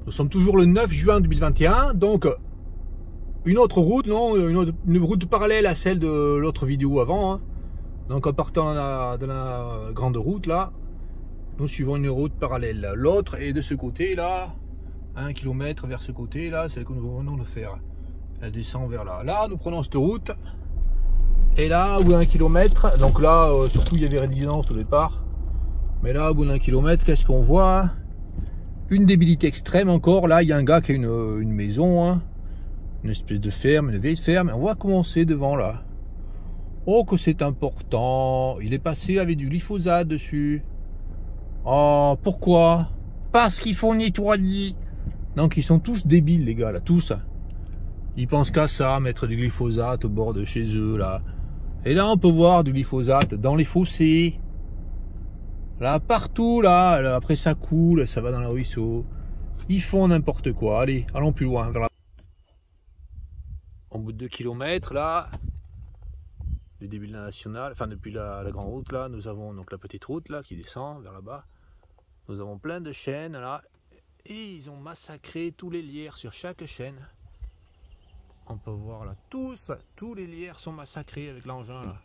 Nous sommes toujours le 9 juin 2021, donc une autre route, non, une route parallèle à celle de l'autre vidéo avant. Hein. Donc en partant de la grande route là, nous suivons une route parallèle. L'autre est de ce côté là, 1 km vers ce côté là, celle que nous venons de faire. Elle descend vers là. Là, nous prenons cette route. Et là, au bout d'1 km, donc là, surtout il y avait résidence au départ. Mais là, au bout d'1 km, qu'est-ce qu'on voit? Une débilité extrême encore. Là, il y a un gars qui a une maison, hein, une espèce de ferme, une vieille ferme. Et on va commencer devant là. Oh, que c'est important. Il est passé avec du glyphosate dessus. Oh, pourquoi? Parce qu'il faut nettoyer. Donc, ils sont tous débiles, les gars, là, tous. Ils pensent qu'à ça, mettre du glyphosate au bord de chez eux, là. Et là, on peut voir du glyphosate dans les fossés. Là, partout, là, après ça coule, ça va dans le ruisseau. Ils font n'importe quoi. Allez, allons plus loin. Vers la... Au bout de 2 km, là, du début de la nationale, enfin depuis la grande route, là, nous avons donc la petite route, là, qui descend vers là-bas. Nous avons plein de chênes, là. Et ils ont massacré tous les lierres sur chaque chêne. On peut voir là, tous les lierres sont massacrés avec l'engin là.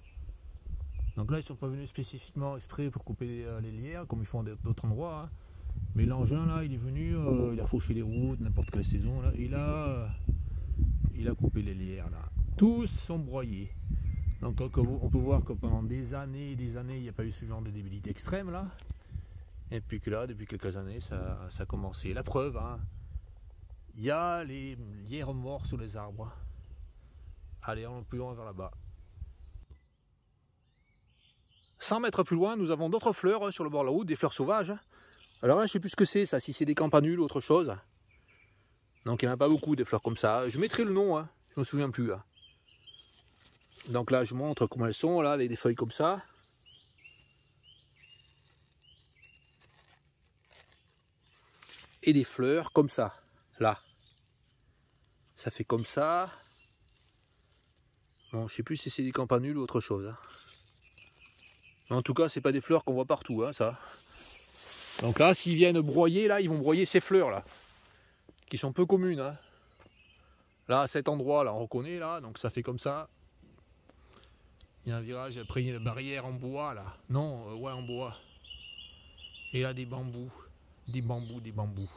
Donc là ils sont pas venus spécifiquement exprès pour couper les lierres comme ils font d'autres endroits. Hein. Mais l'engin là il est venu, il a fauché les routes, n'importe quelle saison là. Il a coupé les lierres là. Tous sont broyés. Donc on peut voir que pendant des années et des années il n'y a pas eu ce genre de débilité extrême là. Et puis que là depuis quelques années ça a commencé. La preuve hein. Il y a les lierres morts sous les arbres. Allez, allons plus loin vers là-bas. 100 mètres plus loin, nous avons d'autres fleurs sur le bord de la route, des fleurs sauvages. Alors là, je ne sais plus ce que c'est, ça, si c'est des campanules ou autre chose. Donc il n'y en a pas beaucoup, des fleurs comme ça. Je mettrai le nom, hein. Je ne me souviens plus. Hein. Donc là, je montre comment elles sont, là, avec des feuilles comme ça. Et des fleurs comme ça, là. Ça fait comme ça. Bon, je sais plus si c'est des campanules ou autre chose. Hein. En tout cas, c'est pas des fleurs qu'on voit partout, hein, ça. Donc là, s'ils viennent broyer, là, ils vont broyer ces fleurs là, qui sont peu communes. Hein. Là, à cet endroit, là, on reconnaît là, donc ça fait comme ça. Il y a un virage, après il y a une barrière en bois là. Non, ouais, en bois. Et là, des bambous, des bambous, des bambous.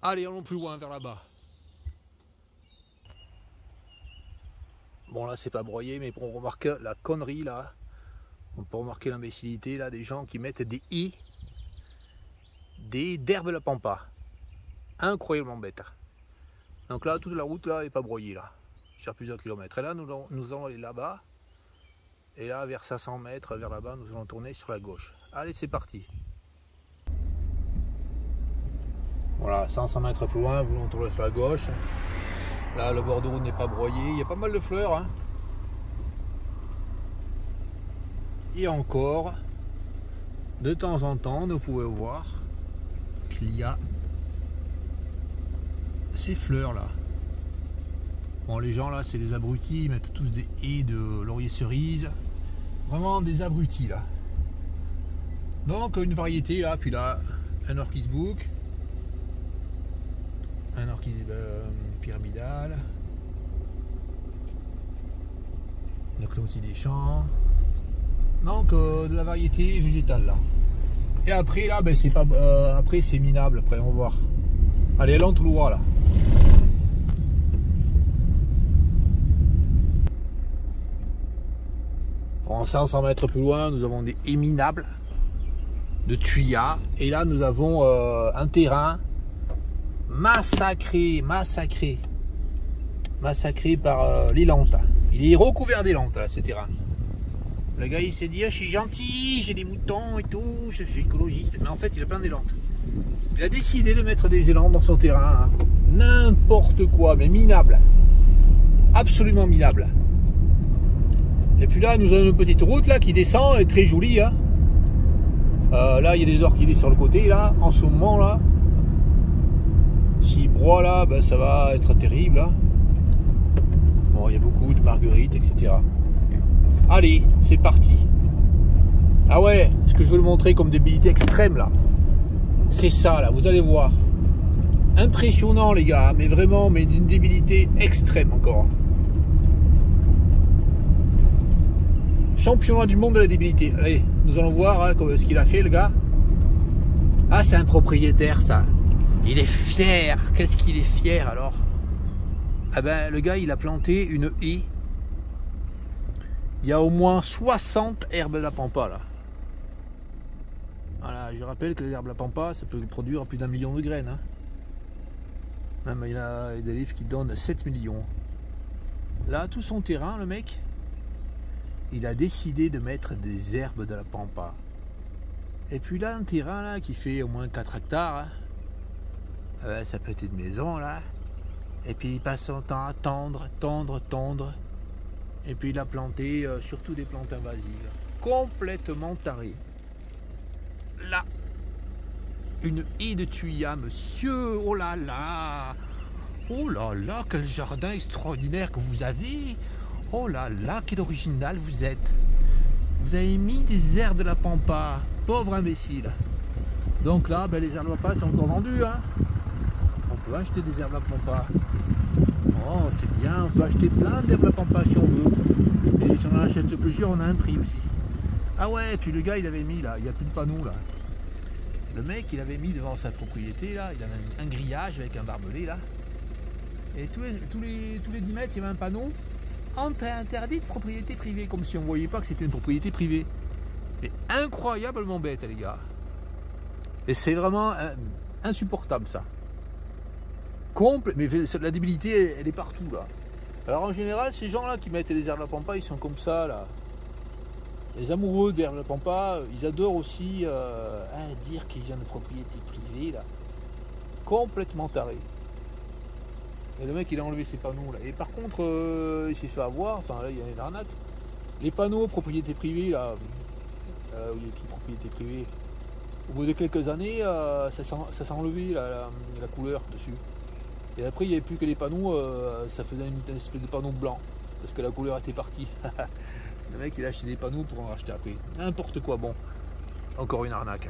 Allez, allons plus loin vers là-bas. Bon là c'est pas broyé mais pour remarquer la connerie là, on peut remarquer l'imbécilité là des gens qui mettent des i d'herbe la pampa. Incroyablement bête. Donc là toute la route là est pas broyée là, sur plusieurs kilomètres. Et là nous allons aller là-bas. Et là vers 500 mètres vers là-bas nous allons tourner sur la gauche. Allez c'est parti. Voilà 500 mètres plus loin, vous allons tourner sur la gauche. Là, le bord de route n'est pas broyé. Il y a pas mal de fleurs. Hein. Et encore, de temps en temps, vous pouvez voir qu'il y a ces fleurs là. Bon, les gens là, c'est des abrutis. Ils mettent tous des haies de laurier cerise. Vraiment des abrutis là. Donc, une variété là. Puis là, un orchis bouc. Un orchis pyramidal, le cloutier des champs, donc de la variété végétale là. Et après là, ben c'est pas, après c'est minable. Après on va voir. Allez, allons tout droit là. En 500 mètres plus loin, nous avons des haies minables de tuyas. Et là, nous avons un terrain massacré par les lantes. Il est recouvert des lantes là, ce terrain. Le gars il s'est dit, oh, je suis gentil, j'ai des moutons et tout, je suis écologiste. Mais en fait il a plein d'élantes. Il a décidé de mettre des élans dans son terrain. Hein. N'importe quoi, mais minable. Absolument minable. Et puis là nous avons une petite route là qui descend, elle est très jolie. Hein. Là il y a des orchidées sur le côté là, en ce moment là. S'il broie là, ben, ça va être terrible. Hein. Bon, il y a beaucoup de marguerites, etc. Allez, c'est parti. Ah ouais, ce que je veux le montrer comme débilité extrême là, c'est ça là, vous allez voir. Impressionnant les gars, mais vraiment, mais d'une débilité extrême encore. Championnat du monde de la débilité. Allez, nous allons voir hein, ce qu'il a fait le gars. Ah, c'est un propriétaire ça. Il est fier. Qu'est-ce qu'il est fier alors? Ah ben, le gars, il a planté une haie. Il y a au moins 60 herbes de la pampa là. Voilà, je rappelle que les herbes de la pampa, ça peut produire plus d'1 million de graines. Hein. Même il y a des livres qui donnent 7 millions. Là, tout son terrain, le mec, il a décidé de mettre des herbes de la pampa. Et puis là, un terrain là qui fait au moins 4 hectares, hein, ça peut être une maison là. Et puis il passe son temps à tondre. Et puis il a planté surtout des plantes invasives. Complètement taré. Là, une haie de tuya, monsieur. Oh là là. Oh là là, quel jardin extraordinaire que vous avez. Oh là là, quel original vous êtes. Vous avez mis des herbes de la pampa. Pauvre imbécile. Donc là, ben, les herbes de la pampa sont encore vendues. Hein. On peut acheter des herbes de la pampa. Oh, c'est bien, on peut acheter plein d'herbes de la pampa si on veut. Et si on en achète plusieurs, on a un prix aussi. Ah ouais, puis le gars, il avait mis là, il n'y a plus de panneaux là. Le mec, il avait mis devant sa propriété là, il avait un grillage avec un barbelé là. Et tous les 10 mètres, il y avait un panneau interdite propriété privée, comme si on ne voyait pas que c'était une propriété privée. Mais incroyablement bête, les gars. Et c'est vraiment insupportable ça. Mais la débilité, elle est partout là. Alors en général, ces gens là qui mettent les herbes de la pampa, ils sont comme ça là. Les amoureux d'herbes de la pampa, ils adorent aussi dire qu'ils ont une propriété privée là. Complètement taré. Et le mec il a enlevé ses panneaux là. Et par contre, il s'est fait avoir, enfin là il y a une arnaque. Les panneaux propriété privée là, où il y a écrit propriété privée, au bout de quelques années, ça s'est enlevé la couleur dessus. Et après il n'y avait plus que les panneaux, ça faisait une espèce de panneau blanc, parce que la couleur était partie. Le mec il a acheté des panneaux pour en racheter après. N'importe quoi, bon. Encore une arnaque.